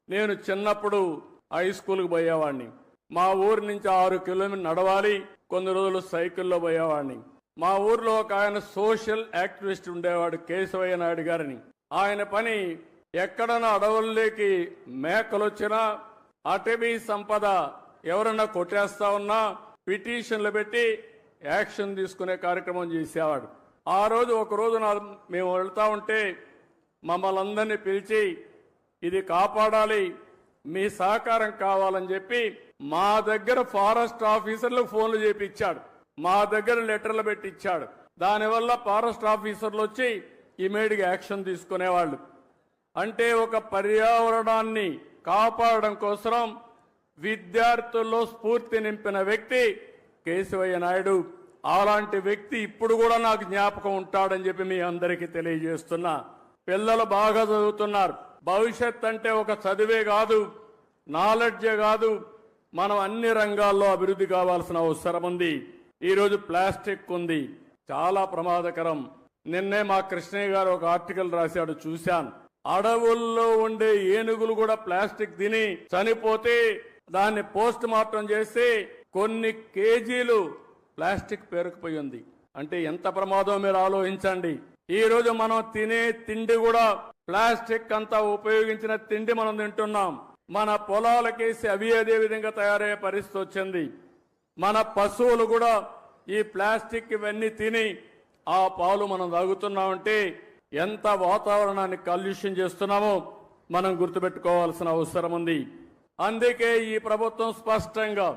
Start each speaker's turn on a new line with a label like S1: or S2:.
S1: నేను చిన్నప్పుడు హై స్కూల్కి పోయేవాడిని. మా ఊరి నుంచి 6 కిలోమీటర్లు నడవాలి, కొన్ని రోజులు సైకిల్లో పోయేవాడిని. మా ఊర్లో ఒక ఆయన సోషల్ యాక్టివిస్ట్ ఉండేవాడు, కేశవయ్య నాయుడు గారిని. ఆయన పని ఎక్కడన్నా అడవుల్లోకి మేకలు వచ్చినా, అటవీ సంపద ఎవరన్నా కొట్టేస్తా ఉన్నా పిటిషన్లు పెట్టి యాక్షన్ తీసుకునే కార్యక్రమం చేసేవాడు. ఆ రోజు ఒకరోజు మేము వెళ్తా ఉంటే మమ్మల్ని అందరినీ పిలిచి ఇది కాపాడాలి, మీ సహకారం కావాలని చెప్పి మా దగ్గర ఫారెస్ట్ ఆఫీసర్లకు ఫోన్లు చేపించాడు, మా దగ్గర లెటర్లు పెట్టి ఇచ్చాడు. దానివల్ల ఫారెస్ట్ ఆఫీసర్లు వచ్చి ఇమీడియట్గా యాక్షన్ తీసుకునేవాళ్ళు. అంటే ఒక పర్యావరణాన్ని కాపాడడం కోసం విద్యార్థుల్లో స్ఫూర్తి నింపిన వ్యక్తి కేశవయ్య నాయుడు. అలాంటి వ్యక్తి ఇప్పుడు కూడా నాకు జ్ఞాపకం ఉంటాడని చెప్పి మీ అందరికీ తెలియజేస్తున్నా. పిల్లలు బాగా చదువుతున్నారు. భవిష్యత్ అంటే ఒక చదివే కాదు, నాలెడ్జే కాదు, మనం అన్ని రంగాల్లో అభివృద్ధి కావాల్సిన అవసరం ఉంది. ఈరోజు ప్లాస్టిక్ ఉంది, చాలా ప్రమాదకరం. నిన్నే మా కృష్ణయ్య గారు ఒక ఆర్టికల్ రాశాడు, చూశాను. అడవుల్లో ఉండే ఏనుగులు కూడా ప్లాస్టిక్ తిని చనిపోతే దాన్ని పోస్ట్ మార్టం చేసి కొన్ని కేజీలు ప్లాస్టిక్ పేరుకుపోయి ఉంది. అంటే ఎంత ప్రమాదం మీరు ఆలోచించండి. ఈ రోజు మనం తినే తిండి కూడా ప్లాస్టిక్ అంతా ఉపయోగించిన తిండి మనం తింటున్నాం. మన పొలాలకేసి అవి అదే విధంగా తయారయ్యే పరిస్థితి వచ్చింది. మన పశువులు కూడా ఈ ప్లాస్టిక్ ఇవన్నీ తిని ఆ పాలు మనం తాగుతున్నామంటే ఎంత వాతావరణాన్ని కాలుష్యం చేస్తున్నామో మనం గుర్తుపెట్టుకోవాల్సిన అవసరం ఉంది. అందుకే ఈ ప్రభుత్వం స్పష్టంగా